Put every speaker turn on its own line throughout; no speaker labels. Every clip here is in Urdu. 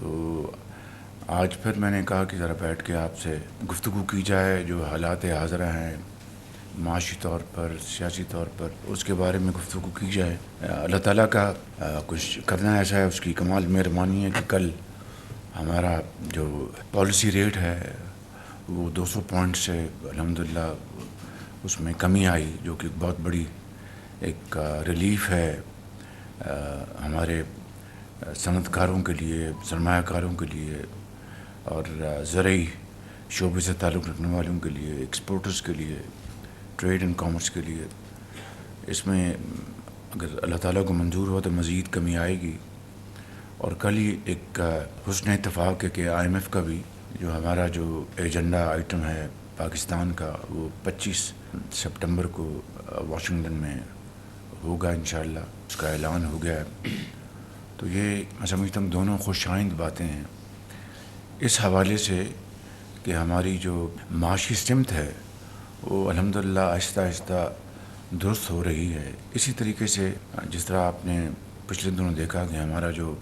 تو آج پھر میں نے کہا کہ ذرا بیٹھ کے آپ سے گفتگو کی جائے، جو حالات حاضرہ ہیں معاشی طور پر، سیاسی طور پر، اس کے بارے میں گفتگو کی جائے۔ اللہ تعالیٰ کا کچھ کرنا ایسا ہے، اس کی کمال مہربانی ہے کہ کل ہمارا جو پالیسی ریٹ ہے وہ 200 پوائنٹ سے الحمدللہ اس میں کمی آئی، جو کہ بہت بڑی ایک ریلیف ہے ہمارے صنعت کاروں کے لیے، سرمایہ کاروں کے لیے، اور زرعی شعبے سے تعلق رکھنے والوں کے لیے، ایکسپورٹرز کے لیے، ٹریڈ اینڈ کامرس کے لیے۔ اس میں اگر اللہ تعالیٰ کو منظور ہو تو مزید کمی آئے گی۔ اور کل ہی ایک حسن اتفاق ہے کہ آئی ایم ایف کا بھی جو ہمارا جو ایجنڈا آئٹم ہے پاکستان کا، وہ 25 سپٹمبر کو واشنگٹن میں ہوگا انشاءاللہ، اس کا اعلان ہو گیا ہے۔ تو یہ میں سمجھتا ہوں دونوں خوش آئند باتیں ہیں اس حوالے سے کہ ہماری جو معاشی سمت ہے وہ الحمدللہ آہستہ آہستہ درست ہو رہی ہے۔ اسی طریقے سے جس طرح آپ نے پچھلے دنوں دیکھا کہ ہمارا جو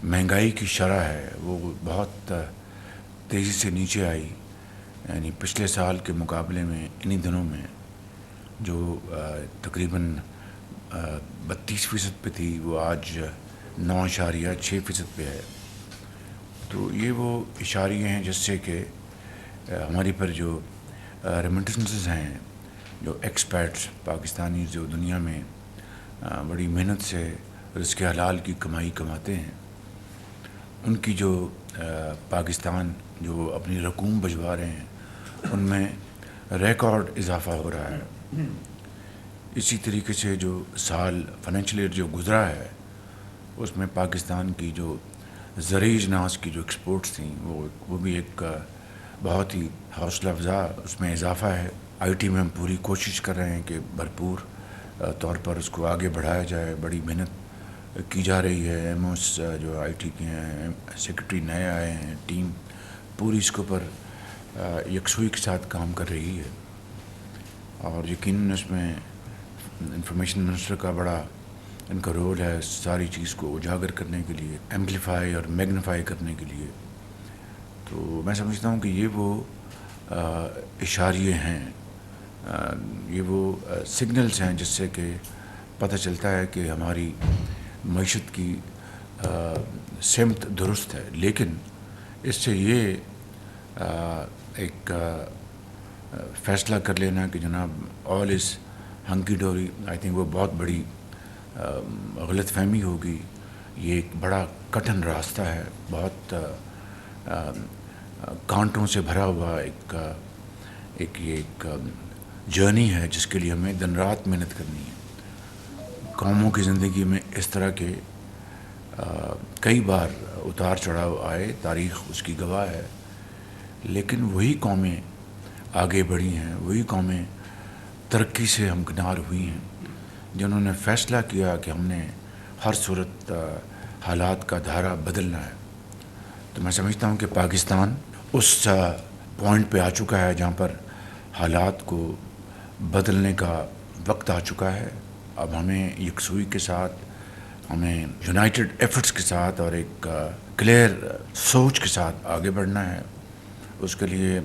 مہنگائی کی شرح ہے وہ بہت تیزی سے نیچے آئی، یعنی پچھلے سال کے مقابلے میں انہی دنوں میں جو تقریباً 32% پہ تھی وہ آج 9.6% پہ ہے۔ تو یہ وہ اشاریے ہیں جس سے کہ ہماری پر جو ریمیٹنسز ہیں، جو ایکسپیٹس پاکستانی جو دنیا میں بڑی محنت سے رزق حلال کی کمائی کماتے ہیں، ان کی جو پاکستان جو اپنی رقوم بھجوا رہے ہیں ان میں ریکارڈ اضافہ ہو رہا ہے۔ اسی طریقے سے جو سال فائنینشیل ایئر جو گزرا ہے اس میں پاکستان کی جو زرعی اجناس کی جو ایکسپورٹس تھیں وہ بھی ایک بہت ہی حوصلہ افزا اس میں اضافہ ہے۔ آئی ٹی میں ہم پوری کوشش کر رہے ہیں کہ بھرپور طور پر اس کو آگے بڑھایا جائے، بڑی محنت کی جا رہی ہے۔ ایم اوس جو آئی ٹی کے ہیں، سیکرٹری نئے آئے ہیں، ٹیم پوری اس کے اوپر یکسوئی کے ساتھ کام کر رہی ہے، اور یقیناً اس میں انفارمیشن منسٹر کا بڑا ان کا رول ہے ساری چیز کو اجاگر کرنے کے لیے، ایمپلیفائی اور میگنیفائی کرنے کے لیے۔ تو میں سمجھتا ہوں کہ یہ وہ اشاریے ہیں، یہ وہ سگنلز ہیں جس سے کہ پتہ چلتا ہے کہ ہماری معیشت کی سمت درست ہے۔ لیکن اس سے یہ ایک فیصلہ کر لینا کہ جناب آل از ہنکی ڈوری، آئی تھنک وہ بہت بڑی غلط فہمی ہوگی۔ یہ ایک بڑا کٹھن راستہ ہے، بہت کانٹوں سے بھرا ہوا ایک جرنی ہے جس کے لیے ہمیں دن رات محنت کرنی ہے۔ قوموں کی زندگی میں اس طرح کے کئی بار اتار چڑھاؤ آئے، تاریخ اس کی گواہ ہے، لیکن وہی قومیں آگے بڑھی ہیں، وہی قومیں ترقی سے ہمکنار ہوئی ہیں جنہوں نے فیصلہ کیا کہ ہم نے ہر صورت حالات کا دھارا بدلنا ہے۔ تو میں سمجھتا ہوں کہ پاکستان اس پوائنٹ پہ آ چکا ہے جہاں پر حالات کو بدلنے کا وقت آ چکا ہے۔ اب ہمیں یکسوئی کے ساتھ، ہمیں یونائٹڈ ایفرٹس کے ساتھ اور ایک کلیئر سوچ کے ساتھ آگے بڑھنا ہے۔ اس کے لیے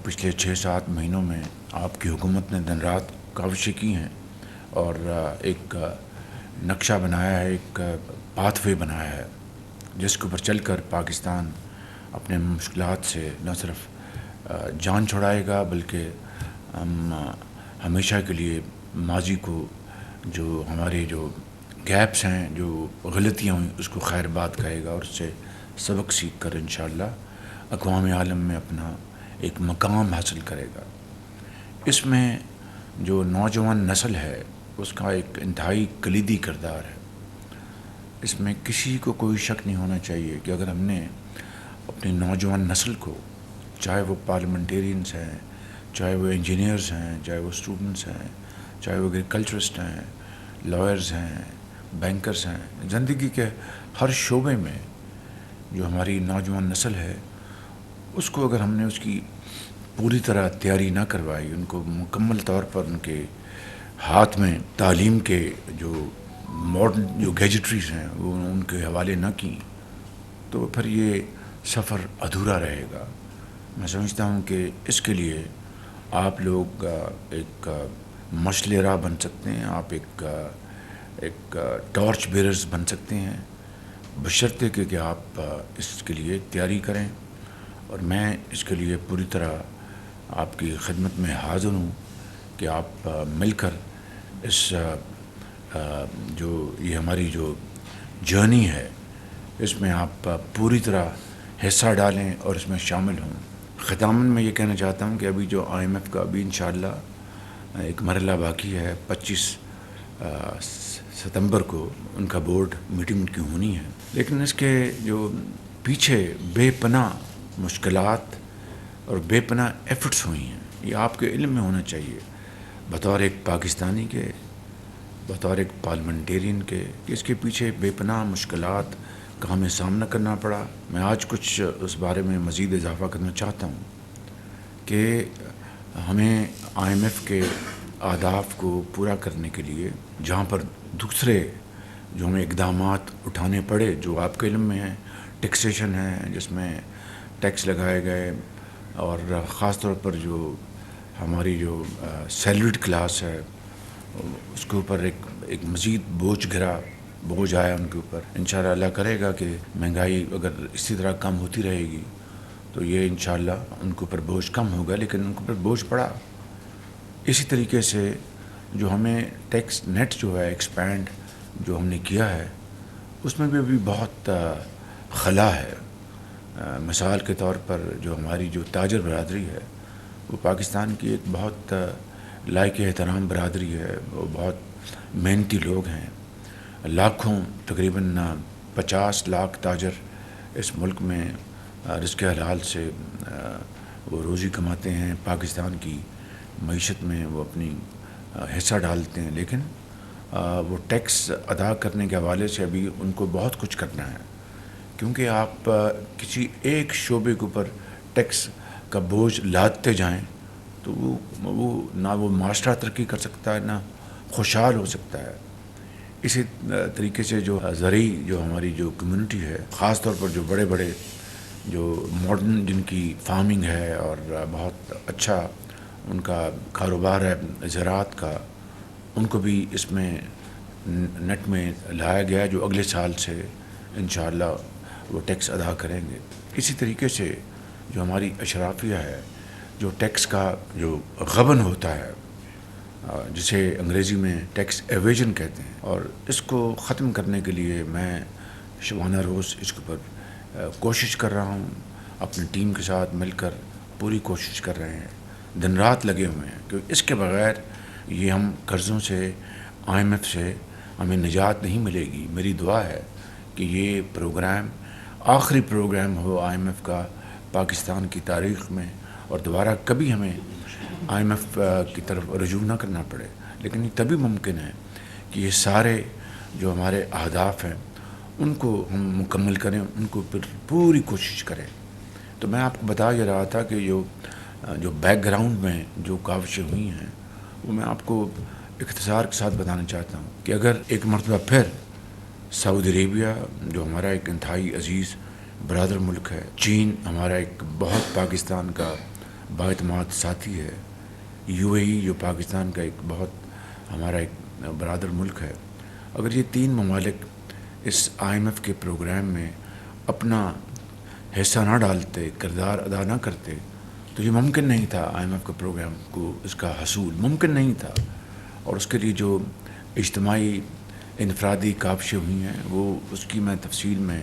پچھلے 6-7 مہینوں میں آپ کی حکومت نے دن رات کاوشیں کی ہیں اور ایک نقشہ بنایا ہے، ایک پاتھ وے بنایا ہے جس کے اوپر چل کر پاکستان اپنے مشکلات سے نہ صرف جان چھڑائے گا بلکہ ہم ہمیشہ کے لیے ماضی کو جو ہمارے جو گیپس ہیں، جو غلطیاں ہوئیں، اس کو خیر بات کہے گا اور اس سے سبق سیکھ کر انشاءاللہ اقوام عالم میں اپنا ایک مقام حاصل کرے گا۔ اس میں جو نوجوان نسل ہے اس کا ایک انتہائی کلیدی کردار ہے۔ اس میں کسی کو کوئی شک نہیں ہونا چاہیے کہ اگر ہم نے اپنی نوجوان نسل کو، چاہے وہ پارلیمنٹیرینز ہیں، چاہے وہ انجینئرز ہیں، چاہے وہ اسٹوڈنٹس ہیں، چاہے وہ ایگریکلچرسٹ ہیں، لائرز ہیں، بینکرز ہیں، زندگی کے ہر شعبے میں جو ہماری نوجوان نسل ہے اس کو اگر ہم نے اس کی پوری طرح تیاری نہ کروائی، ان کو مکمل طور پر ان کے ہاتھ میں تعلیم کے جو ماڈرن جو گیجٹریز ہیں وہ ان کے حوالے نہ کی، تو پھر یہ سفر ادھورا رہے گا. میں سمجھتا ہوں کہ اس کے لیے آپ لوگ ایک مشعل راہ بن سکتے ہیں، آپ ایک ٹارچ بیررز بن سکتے ہیں، بشرطے کہ آپ اس کے لیے تیاری کریں. اور میں اس کے لیے پوری طرح آپ کی خدمت میں حاضر ہوں کہ آپ مل کر اس جو یہ ہماری جو جرنی ہے اس میں آپ پوری طرح حصہ ڈالیں اور اس میں شامل ہوں. ختاماً میں یہ کہنا چاہتا ہوں کہ ابھی جو IMF کا ابھی انشاءاللہ ایک مرحلہ باقی ہے. 25 ستمبر کو ان کا بورڈ میٹنگ کی ہونی ہے، لیکن اس کے جو پیچھے بے پناہ مشکلات اور بے پناہ ایفرٹس ہوئی ہیں، یہ آپ کے علم میں ہونا چاہیے بطور ایک پاکستانی کے، بطور ایک پارلیمنٹیرین کے، کہ اس کے پیچھے بے پناہ مشکلات کا ہمیں سامنا کرنا پڑا. میں آج کچھ اس بارے میں مزید اضافہ کرنا چاہتا ہوں کہ ہمیں IMF کے اہداف کو پورا کرنے کے لیے جہاں پر دوسرے جو ہمیں اقدامات اٹھانے پڑے جو آپ کے علم میں ہیں، ٹیکسیشن ہے جس میں ٹیکس لگائے گئے، اور خاص طور پر جو ہماری جو سیلریڈ کلاس ہے اس کے اوپر ایک مزید بوجھ آیا ان کے اوپر. انشاءاللہ اللہ کرے گا کہ مہنگائی اگر اسی طرح کم ہوتی رہے گی تو یہ انشاءاللہ ان کے اوپر بوجھ کم ہوگا، لیکن ان کے اوپر بوجھ پڑا. اسی طریقے سے جو ہمیں ٹیکس نیٹ جو ہے ایکسپینڈ جو ہم نے کیا ہے اس میں بھی ابھی بہت خلا ہے. مثال کے طور پر جو ہماری جو تاجر برادری ہے وہ پاکستان کی ایک بہت لائق احترام برادری ہے، وہ بہت محنتی لوگ ہیں. لاکھوں تقریباً 50 لاکھ تاجر اس ملک میں رزق حلال سے وہ روزی کماتے ہیں، پاکستان کی معیشت میں وہ اپنی حصہ ڈالتے ہیں، لیکن وہ ٹیکس ادا کرنے کے حوالے سے ابھی ان کو بہت کچھ کرنا ہے. کیونکہ آپ کسی ایک شعبے کے اوپر ٹیکس کا بوجھ لادتے جائیں تو وہ نہ وہ معاشرہ ترقی کر سکتا ہے نہ خوشحال ہو سکتا ہے. اسی طریقے سے جو زرعی جو ہماری جو کمیونٹی ہے، خاص طور پر جو بڑے بڑے جو ماڈرن جن کی فارمنگ ہے اور بہت اچھا ان کا کاروبار ہے زراعت کا، ان کو بھی اس میں نیٹ میں لایا گیا جو اگلے سال سے انشاءاللہ وہ ٹیکس ادا کریں گے. اسی طریقے سے جو ہماری اشرافیہ ہے، جو ٹیکس کا جو غبن ہوتا ہے جسے انگریزی میں ٹیکس ایویژن کہتے ہیں، اور اس کو ختم کرنے کے لیے میں شبانہ روز اس کے اوپر کوشش کر رہا ہوں. اپنی ٹیم کے ساتھ مل کر پوری کوشش کر رہے ہیں، دن رات لگے ہوئے ہیں، کیونکہ اس کے بغیر یہ ہم قرضوں سے IMF سے ہمیں نجات نہیں ملے گی. میری دعا ہے کہ یہ پروگرام آخری پروگرام ہو IMF کا پاکستان کی تاریخ میں، اور دوبارہ کبھی ہمیں IMF کی طرف رجوع نہ کرنا پڑے. لیکن یہ تبھی ممکن ہے کہ یہ سارے جو ہمارے اہداف ہیں ان کو ہم مکمل کریں، ان کو پھر پوری کوشش کریں. تو میں آپ کو بتا یہ رہا تھا کہ جو بیک گراؤنڈ میں جو کاوشیں ہوئی ہیں وہ میں آپ کو اختصار کے ساتھ بتانا چاہتا ہوں کہ اگر ایک مرتبہ پھر سعودی عربیہ جو ہمارا ایک انتہائی عزیز برادر ملک ہے، چین ہمارا ایک بہت پاکستان کا بااعتماد ساتھی ہے، UAE جو پاکستان کا ایک بہت ہمارا ایک برادر ملک ہے، اگر یہ 3 ممالک اس IMF کے پروگرام میں اپنا حصہ نہ ڈالتے، کردار ادا نہ کرتے تو یہ ممکن نہیں تھا. IMF کے پروگرام کو اس کا حصول ممکن نہیں تھا. اور اس کے لیے جو اجتماعی انفرادی کاوشیں ہوئی ہیں وہ اس کی میں تفصیل میں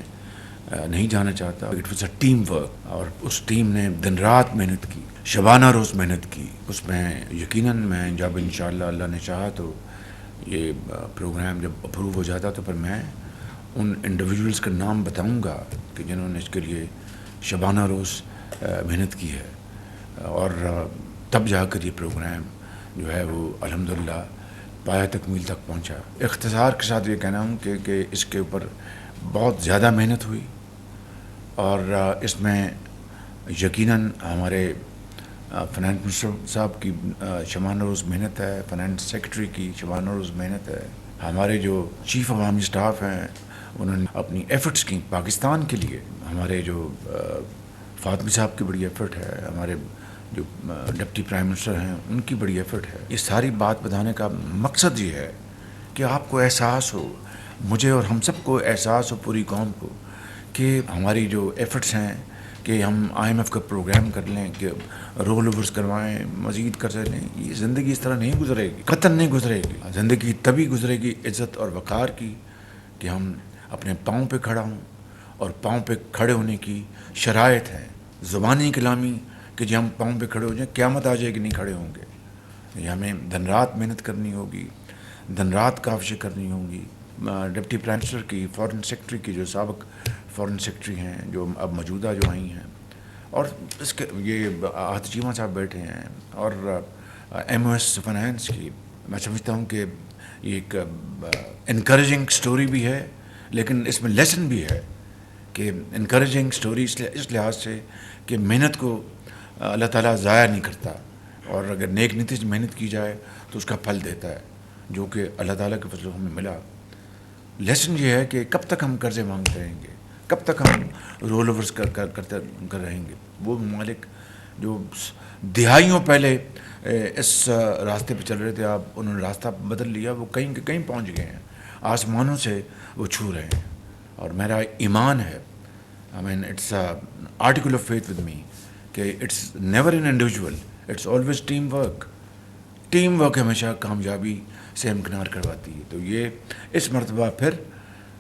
نہیں جانا چاہتا. It was a team work, اور اس ٹیم نے دن رات محنت کی، شبانہ روز محنت کی. اس میں یقیناً میں جب انشاءاللہ اللہ نے چاہا تو یہ پروگرام جب اپروو ہو جاتا تو پھر میں ان انڈیویجولز کا نام بتاؤں گا کہ جنہوں نے اس کے لیے شبانہ روز محنت کی ہے، اور تب جا کر یہ پروگرام جو ہے وہ الحمدللہ پایہ تکمیل تک پہنچا. اختصار کے ساتھ یہ کہنا ہوں کہ اس کے اوپر بہت زیادہ محنت ہوئی، اور اس میں یقیناً ہمارے فنانس منسٹر صاحب کی شبانہ روز محنت ہے، فنانس سیکرٹری کی شبانہ روز محنت ہے، ہمارے جو چیف عوامی اسٹاف ہیں انہوں نے اپنی ایفرٹس کی پاکستان کے لیے. ہمارے جو فاطمی صاحب کی بڑی ایفرٹ ہے, ہمارے جو ڈپٹی پرائم منسٹر ہیں ان کی بڑی ایفرٹ ہے. یہ ساری بات بتانے کا مقصد یہ ہے کہ آپ کو احساس ہو, مجھے اور ہم سب کو احساس ہو, پوری قوم کو, کہ ہماری جو ایفرٹس ہیں کہ ہم IMF کا پروگرام کر لیں, کہ رول اوورس کروائیں, مزید کر لیں. یہ زندگی اس طرح نہیں گزرے گی, قطعاً نہیں گزرے گی. زندگی تبھی گزرے گی عزت اور وقار کی کہ ہم اپنے پاؤں پہ کھڑا ہوں, اور پاؤں پہ کھڑے ہونے کی شرائط ہیں. زبانی کلامی کہ جی ہم پاؤں پہ کھڑے ہو جائیں, قیامت آ جائے گی نہیں کھڑے ہوں گے. یہ ہمیں دن رات محنت کرنی ہوگی, دن رات کاوشیں کرنی ہوں گی. ڈپٹی پرائم منسٹر کی, فارن سیکرٹری کی, جو سابق فارن سیکرٹری ہیں, جو اب موجودہ جو آئی ہیں, اور اس کے یہ آہت چیمہ صاحب بیٹھے ہیں, اور MOS فائنانس کی. میں سمجھتا ہوں کہ یہ ایک انکریجنگ سٹوری بھی ہے, لیکن اس میں لیسن بھی ہے. کہ انکریجنگ سٹوری اس لحاظ سے کہ محنت کو اللہ تعالیٰ ضائع نہیں کرتا, اور اگر نیک نیتی سے محنت کی جائے تو اس کا پھل دیتا ہے, جو کہ اللہ تعالیٰ کے فضل و ہمیں ملا. لیسن یہ ہے کہ کب تک ہم قرضے مانگتے رہیں گے, کب تک ہم رول اوورس کرتے رہیں گے. وہ ممالک جو دہائیوں پہلے اس راستے پہ چل رہے تھے, اب انہوں نے راستہ بدل لیا, وہ کہیں کہ کہیں پہنچ گئے ہیں, آسمانوں سے وہ چھو رہے ہیں. اور میرا ایمان ہے, I mean it's a article of faith with me, کہ it's never an individual, it's always team work. Team work ہمیشہ کامیابی سے امکنار کرواتی ہے. تو یہ اس مرتبہ پھر,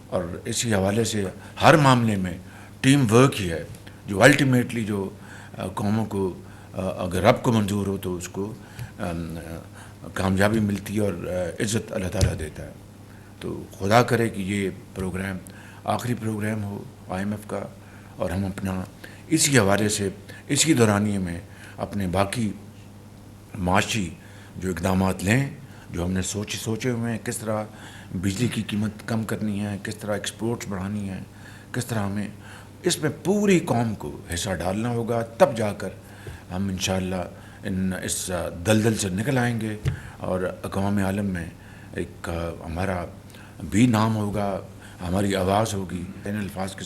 اور اسی حوالے سے ہر معاملے میں ٹیم ورک ہی ہے جو الٹیمیٹلی جو قوموں کو, اگر رب کو منظور ہو تو اس کو کامیابی ملتی ہے, اور عزت اللہ تعالیٰ دیتا ہے. تو خدا کرے کہ یہ پروگرام آخری پروگرام ہو IMF کا, اور ہم اپنا اسی حوالے سے اسی دورانیے میں اپنے باقی معاشی جو اقدامات لیں, جو ہم نے سوچے ہوئے ہیں, کس طرح بجلی کی قیمت کم کرنی ہے, کس طرح ایکسپورٹس بڑھانی ہے, کس طرح ہمیں اس میں پوری قوم کو حصہ ڈالنا ہوگا. تب جا کر ہم انشاءاللہ اس دلدل سے نکل آئیں گے, اور اقوام عالم میں ایک ہمارا بھی نام ہوگا, ہماری آواز ہوگی. ان الفاظ کے